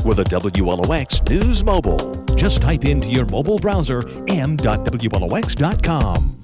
with a WLOX News Mobile. Just type into your mobile browser m.wlox.com.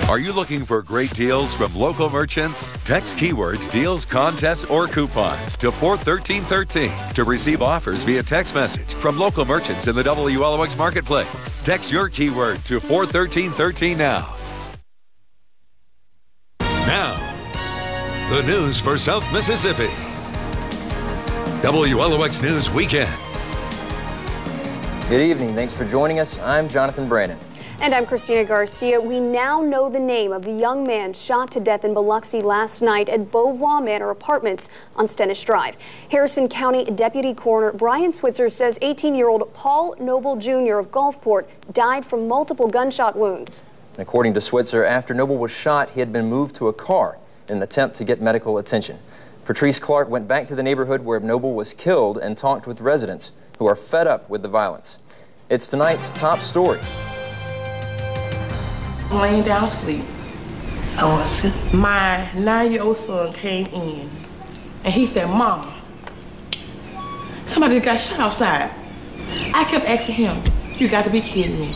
Are you looking for great deals from local merchants? Text keywords, deals, contests, or coupons to 41313 to receive offers via text message from local merchants in the WLOX marketplace. Text your keyword to 41313 now. Now, the news for South Mississippi. WLOX News Weekend. Good evening. Thanks for joining us. I'm Jonathan Brannan. And I'm Christina Garcia. We now know the name of the young man shot to death in Biloxi last night at Beauvoir Manor Apartments on Stennis Drive. Harrison County Deputy Coroner Brian Switzer says 18-year-old Paul Noble Jr. of Gulfport died from multiple gunshot wounds. According to Switzer, after Noble was shot, he had been moved to a car in an attempt to get medical attention. Patrice Clark went back to the neighborhood where Noble was killed and talked with residents who are fed up with the violence. It's tonight's top story. Laying down asleep. My 9-year-old son came in and he said, "Mama, somebody got shot outside." I kept asking him, "You got to be kidding me."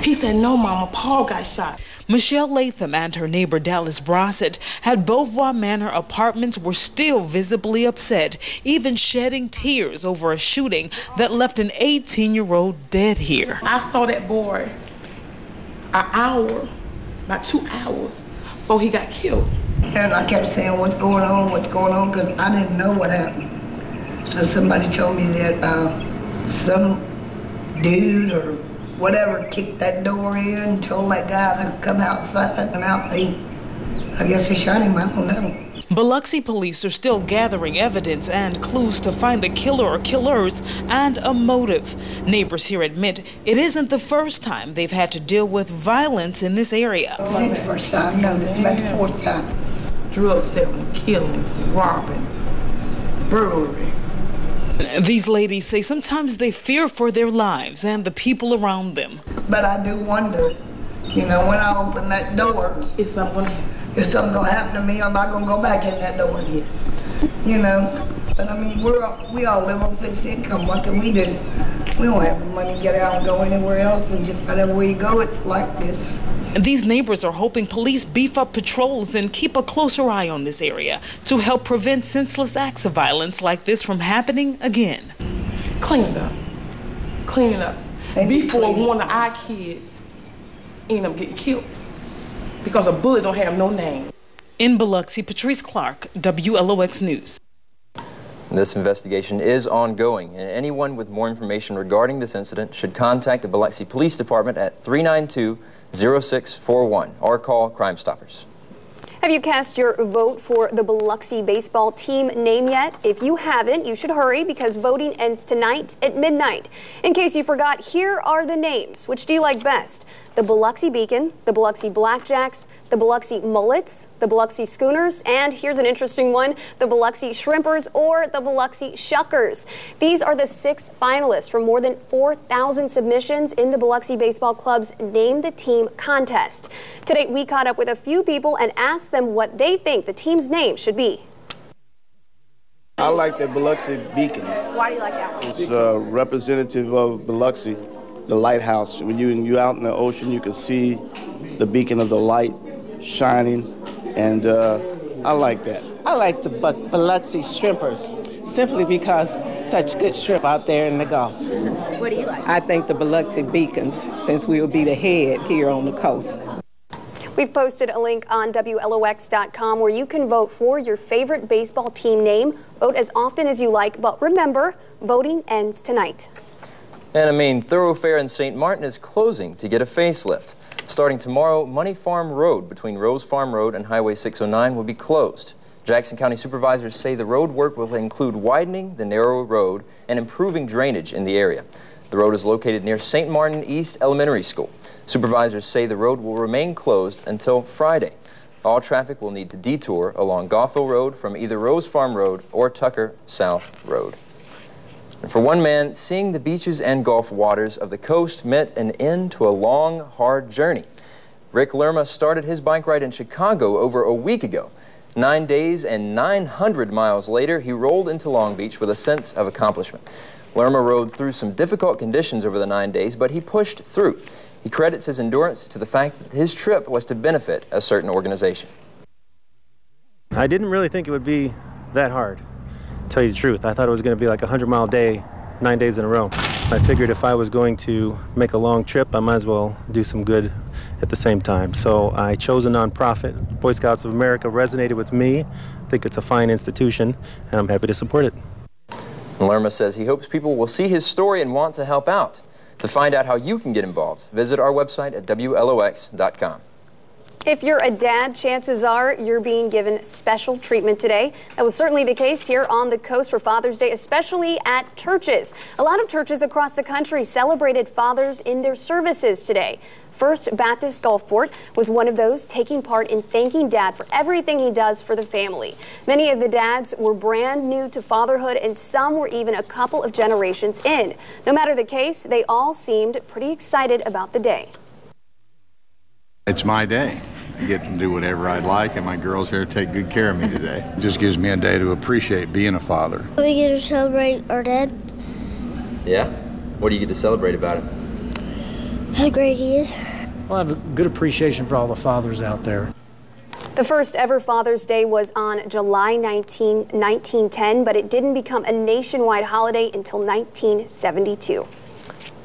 He said, "No, Mama, Paul got shot." Michelle Latham and her neighbor Dallas Brossett at Beauvoir Manor Apartments were still visibly upset, even shedding tears over a shooting that left an 18-year-old dead here. I saw that boy an hour, about 2 hours before he got killed. And I kept saying, what's going on, because I didn't know what happened. So somebody told me that some dude or whatever kicked that door in, told that guy to come outside, and out I guess they shot him, I don't know. Biloxi police are still gathering evidence and clues to find the killer or killers and a motive. Neighbors here admit it isn't the first time they've had to deal with violence in this area. It wasn't the first time, no, this is about the fourth time. Drug selling, killing, robbing, burglary. These ladies say sometimes they fear for their lives and the people around them. But I do wonder, you know, when I open that door, if something gonna happen to me, am I gonna go back in that door? Yes. You know, but I mean, we all live on fixed income. What can we do? We don't have the money to get out and go anywhere else, and just wherever we go, it's like this. These neighbors are hoping police beef up patrols and keep a closer eye on this area to help prevent senseless acts of violence like this from happening again. Clean it up. Clean it up. Before one of our kids end up getting killed. Because a bullet don't have no name. In Biloxi, Patrice Clark, WLOX News. This investigation is ongoing, and anyone with more information regarding this incident should contact the Biloxi Police Department at 392-0641 or call Crime Stoppers. Have you cast your vote for the Biloxi baseball team name yet? If you haven't, you should hurry because voting ends tonight at midnight. In case you forgot, here are the names. Which do you like best? The Biloxi Beacon, the Biloxi Blackjacks, the Biloxi Mullets, the Biloxi Schooners, and here's an interesting one, the Biloxi Shrimpers or the Biloxi Shuckers. These are the 6 finalists from more than 4,000 submissions in the Biloxi Baseball Club's Name the Team contest. Today, we caught up with a few people and asked them what they think the team's name should be. I like the Biloxi Beacon. Why do you like that one? It's representative of Biloxi, the lighthouse. When you're out in the ocean, you can see the beacon of the light shining, and I like that. I like the Biloxi Shrimpers, simply because such good shrimp out there in the Gulf. What do you like? I think the Biloxi Beacons, since we will be the head here on the coast. We've posted a link on WLOX.com where you can vote for your favorite baseball team name. Vote as often as you like, but remember, voting ends tonight. And a main thoroughfare in St. Martin is closing to get a facelift. Starting tomorrow, Money Farm Road between Rose Farm Road and Highway 609 will be closed. Jackson County supervisors say the road work will include widening the narrow road and improving drainage in the area. The road is located near St. Martin East Elementary School. Supervisors say the road will remain closed until Friday. All traffic will need to detour along Goffville Road from either Rose Farm Road or Tucker South Road. And for one man, seeing the beaches and Gulf waters of the coast meant an end to a long, hard journey. Rick Lerma started his bike ride in Chicago over a week ago. 9 days and 900 miles later, he rolled into Long Beach with a sense of accomplishment. Lerma rode through some difficult conditions over the 9 days, but he pushed through. He credits his endurance to the fact that his trip was to benefit a certain organization. I didn't really think it would be that hard, to tell you the truth. I thought it was going to be like a 100-mile day, 9 days in a row. I figured if I was going to make a long trip, I might as well do some good at the same time. So I chose a nonprofit. Boy Scouts of America resonated with me. I think it's a fine institution, and I'm happy to support it. Lerma says he hopes people will see his story and want to help out. To find out how you can get involved, visit our website at WLOX.com. If you're a dad, chances are you're being given special treatment today. That was certainly the case here on the coast for Father's Day, especially at churches. A lot of churches across the country celebrated fathers in their services today. First Baptist Gulfport was one of those taking part in thanking Dad for everything he does for the family. Many of the dads were brand new to fatherhood, and some were even a couple of generations in. No matter the case, they all seemed pretty excited about the day. It's my day. I get to do whatever I'd like, and my girls here take good care of me today. It just gives me a day to appreciate being a father. We get to celebrate our dad. Yeah? What do you get to celebrate about him? How great he is. Well, I have a good appreciation for all the fathers out there. The first ever Father's Day was on July 19, 1910, but it didn't become a nationwide holiday until 1972.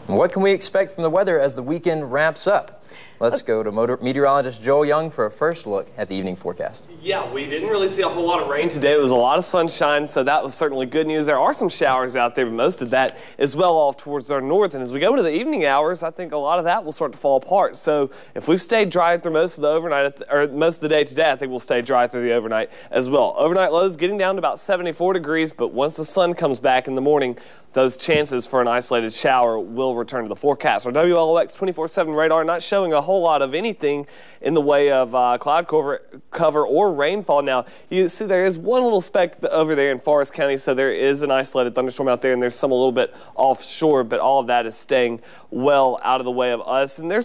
What can we expect from the weather as the weekend wraps up? Let's go to meteorologist Joel Young for a first look at the evening forecast. Yeah, we didn't really see a whole lot of rain today. It was a lot of sunshine, so that was certainly good news. There are some showers out there, but most of that is well off towards our north. And as we go into the evening hours, I think a lot of that will start to fall apart. So if we've stayed dry through most of the overnight, or most of the day today, I think we'll stay dry through the overnight as well. Overnight lows getting down to about 74 degrees, but once the sun comes back in the morning, those chances for an isolated shower will return to the forecast. Our WLOX 24/7 radar not showing a whole lot of anything in the way of cloud cover or rainfall. Now, you see there is one little speck over there in Forest County, so there is an isolated thunderstorm out there, and there's some a little bit offshore, but all of that is staying well out of the way of us. And there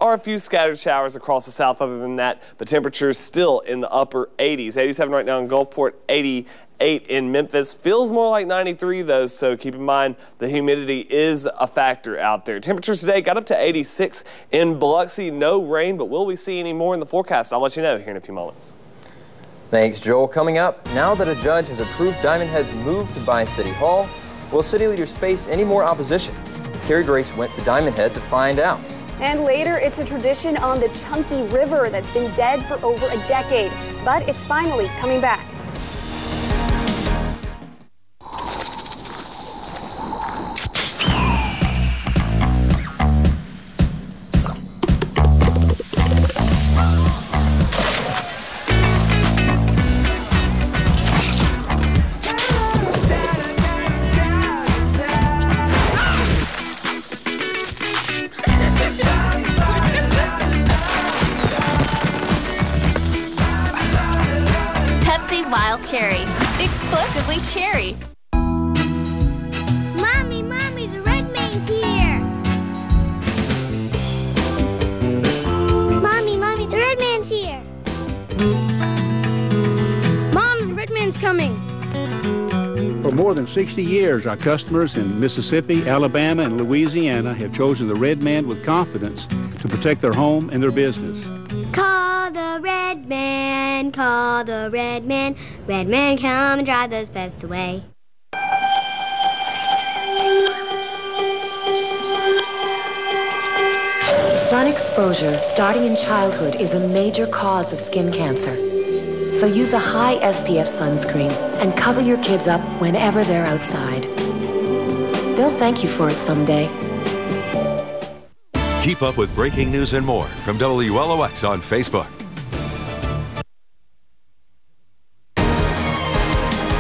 are a few scattered showers across the south other than that, but temperatures still in the upper 80s. 87 right now in Gulfport, 88 in Memphis. Feels more like 93 though, so keep in mind the humidity is a factor out there. Temperatures today got up to 86 in Biloxi. No rain, but will we see any more in the forecast? I'll let you know here in a few moments. Thanks, Joel. Coming up, now that a judge has approved Diamond Head's move to buy City Hall, will city leaders face any more opposition? Carrie Grace went to Diamond Head to find out. And later, it's a tradition on the Chunky River that's been dead for over a decade, but it's finally coming back. Wild Cherry. Explosively cherry. Mommy, Mommy, the red man's here. Mommy, Mommy, the red man's here. Mom, the red man's coming. For more than 60 years, our customers in Mississippi, Alabama, and Louisiana have chosen the Red Man with confidence to protect their home and their business. Call the red man, call the red man. Red man, come and drive those pests away. Sun exposure starting in childhood is a major cause of skin cancer. So use a high SPF sunscreen and cover your kids up whenever they're outside. They'll thank you for it someday. Keep up with breaking news and more from WLOX on Facebook.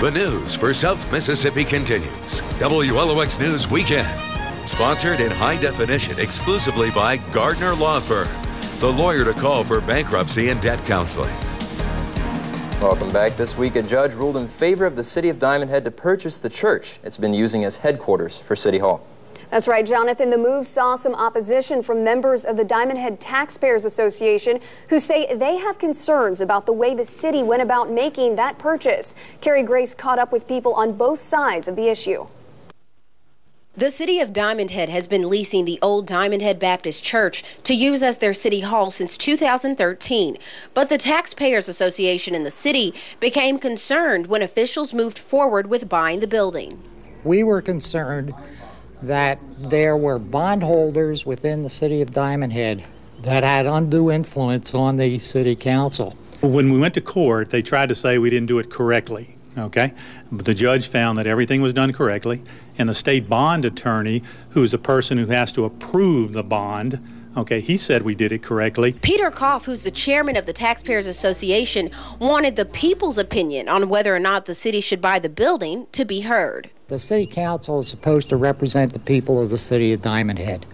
The news for South Mississippi continues. WLOX News Weekend. Sponsored in high definition exclusively by Gardner Law Firm, the lawyer to call for bankruptcy and debt counseling. Welcome back. This week, a judge ruled in favor of the city of Diamond Head to purchase the church it's been using as headquarters for City Hall. That's right, Jonathan. The move saw some opposition from members of the Diamond Head Taxpayers Association who say they have concerns about the way the city went about making that purchase. Carrie Grace caught up with people on both sides of the issue. The city of Diamond Head has been leasing the old Diamond Head Baptist Church to use as their city hall since 2013. But the Taxpayers Association in the city became concerned when officials moved forward with buying the building. We were concerned that there were bondholders within the city of Diamond Head that had undue influence on the city council. When we went to court, they tried to say we didn't do it correctly, okay? But the judge found that everything was done correctly, and the state bond attorney, who's the person who has to approve the bond, okay, he said we did it correctly. Peter Koff, who's the chairman of the Taxpayers Association, wanted the people's opinion on whether or not the city should buy the building to be heard. The city council is supposed to represent the people of the city of Diamond Head.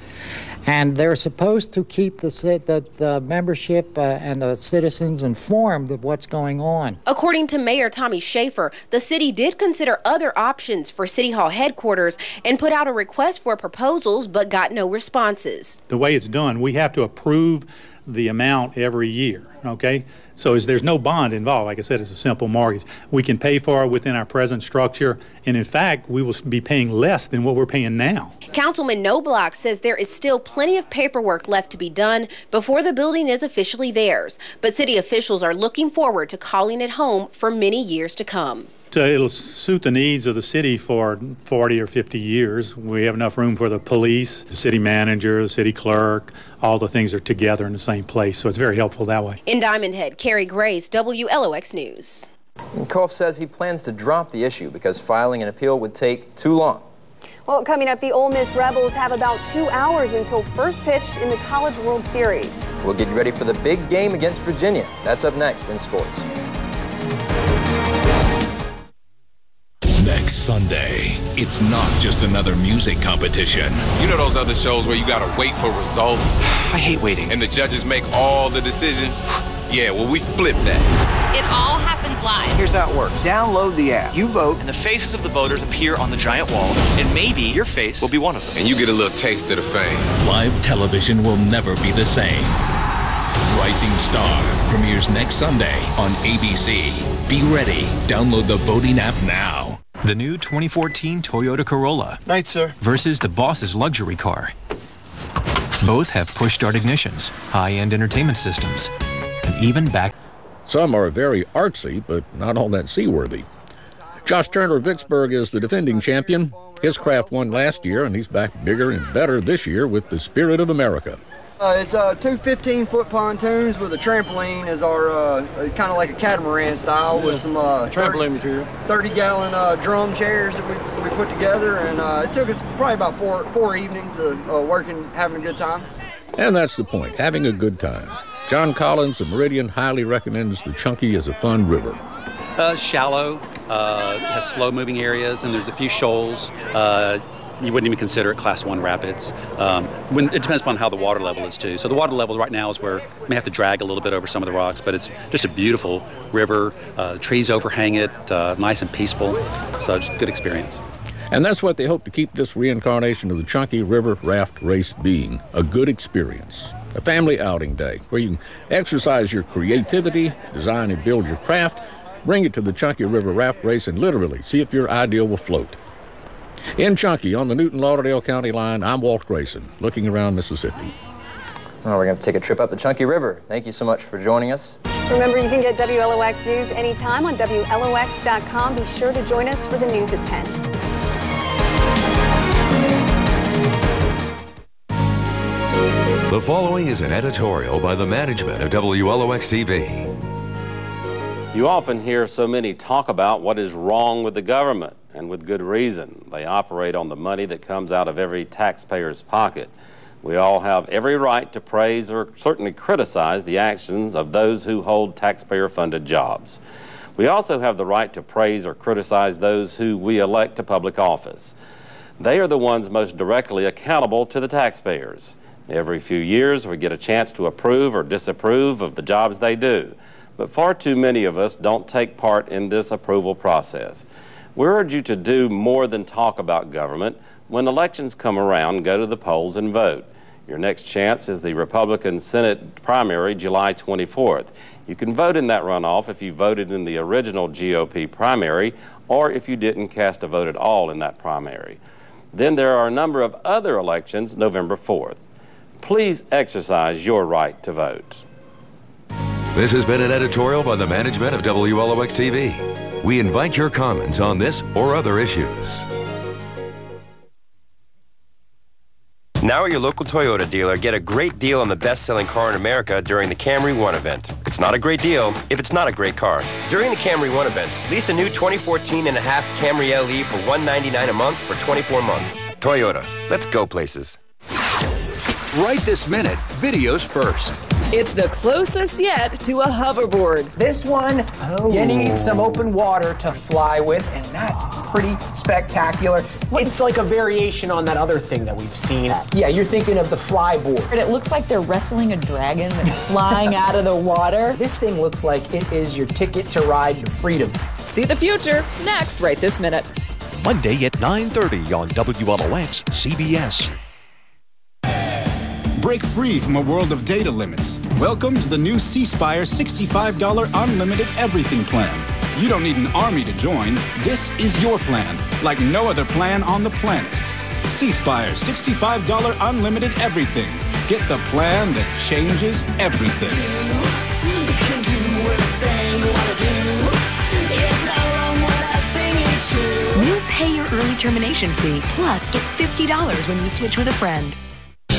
And they're supposed to keep the membership and the citizens informed of what's going on. According to Mayor Tommy Schaefer, the city did consider other options for City Hall headquarters and put out a request for proposals, but got no responses. The way it's done, we have to approve the amount every year, okay? So there's no bond involved. Like I said, it's a simple mortgage. We can pay for it within our present structure, and in fact, we will be paying less than what we're paying now. Councilman Noblock says there is still plenty of paperwork left to be done before the building is officially theirs, but city officials are looking forward to calling it home for many years to come. So it'll suit the needs of the city for 40 or 50 years. We have enough room for the police, the city manager, the city clerk. All the things are together in the same place, so it's very helpful that way. In Diamond Head, Carrie Grace, WLOX News. And Koff says he plans to drop the issue because filing an appeal would take too long. Well, coming up, the Ole Miss Rebels have about 2 hours until first pitch in the College World Series. We'll get you ready for the big game against Virginia. That's up next in sports. Next Sunday, it's not just another music competition. You know those other shows where you gotta wait for results? I hate waiting. And the judges make all the decisions? Yeah, well, we flip that. It all happens live. Here's how it works. Download the app. You vote, and the faces of the voters appear on the giant wall, and maybe your face will be one of them. And you get a little taste of the fame. Live television will never be the same. Rising Star premieres next Sunday on ABC. Be ready. Download the voting app now. The new 2014 Toyota Corolla. Night, sir. Versus the boss's luxury car. Both have push-start ignitions, high-end entertainment systems, and even back. Some are very artsy, but not all that seaworthy. Josh Turner of Vicksburg is the defending champion. His craft won last year, and he's back bigger and better this year with the Spirit of America. It's two 15-foot pontoons with a trampoline as our, kind of like a catamaran style with some trampoline material. 30-gallon drum chairs that we put together, and it took us probably about four evenings of working, having a good time. And that's the point, having a good time. John Collins of Meridian highly recommends the Chunky as a fun river. Shallow, has slow-moving areas, and there's a few shoals. You wouldn't even consider it Class 1 rapids. It depends upon how the water level is, too. So the water level right now is where you may have to drag a little bit over some of the rocks, but it's just a beautiful river. Trees overhang it, nice and peaceful. So just a good experience. And that's what they hope to keep this reincarnation of the Chunky River Raft Race being, a good experience. A family outing day where you can exercise your creativity, design and build your craft, bring it to the Chunky River Raft Race, and literally see if your idea will float. In Chunky, on the Newton-Lauderdale County line, I'm Walt Grayson, looking around Mississippi. Well, we're going to take a trip up the Chunky River. Thank you so much for joining us. Remember, you can get WLOX News anytime on WLOX.com. Be sure to join us for the news at 10. The following is an editorial by the management of WLOX-TV. You often hear so many talk about what is wrong with the government, and with good reason. They operate on the money that comes out of every taxpayer's pocket. We all have every right to praise or certainly criticize the actions of those who hold taxpayer-funded jobs. We also have the right to praise or criticize those who we elect to public office. They are the ones most directly accountable to the taxpayers. Every few years, we get a chance to approve or disapprove of the jobs they do. But far too many of us don't take part in this approval process. We urge you to do more than talk about government. When elections come around, go to the polls and vote. Your next chance is the Republican Senate primary, July 24th. You can vote in that runoff if you voted in the original GOP primary or if you didn't cast a vote at all in that primary. Then there are a number of other elections November 4th. Please exercise your right to vote. This has been an editorial by the management of WLOX TV. We invite your comments on this or other issues. Now at your local Toyota dealer, get a great deal on the best-selling car in America during the Camry One event. It's not a great deal if it's not a great car. During the Camry One event, lease a new 2014 and a half Camry LE for $199 a month for 24 months. Toyota, let's go places. Right this minute, videos first. It's the closest yet to a hoverboard. This one, you need some open water to fly with, and that's pretty spectacular. It's like a variation on that other thing that we've seen. Yeah, you're thinking of the flyboard. And it looks like they're wrestling a dragon that's flying out of the water. This thing looks like it is your ticket to ride to freedom. See the future next, right this minute. Monday at 9:30 on WLOX CBS. Break free from a world of data limits. Welcome to the new C Spire $65 Unlimited Everything plan. You don't need an army to join. This is your plan, like no other plan on the planet. C Spire $65 Unlimited Everything. Get the plan that changes everything. You can do anything you want to do. It's not wrong what I sing is true. We'll pay your early termination fee, plus get $50 when you switch with a friend.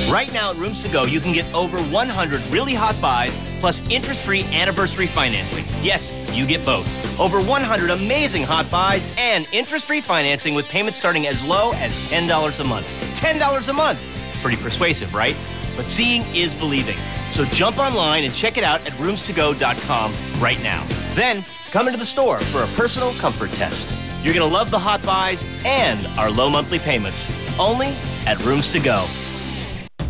Right now at Rooms To Go, you can get over 100 really hot buys plus interest-free anniversary financing. Yes, you get both. Over 100 amazing hot buys and interest-free financing with payments starting as low as $10 a month. $10 a month! Pretty persuasive, right? But seeing is believing. So jump online and check it out at roomstogo.com right now. Then come into the store for a personal comfort test. You're going to love the hot buys and our low monthly payments. Only at Rooms To Go.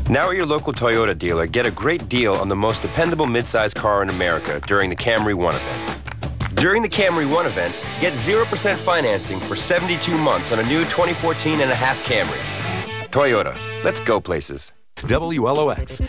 Now at your local Toyota dealer, get a great deal on the most dependable midsize car in America during the Camry One event. During the Camry One event, get 0% financing for 72 months on a new 2014 and a half Camry. Toyota, let's go places. WLOX.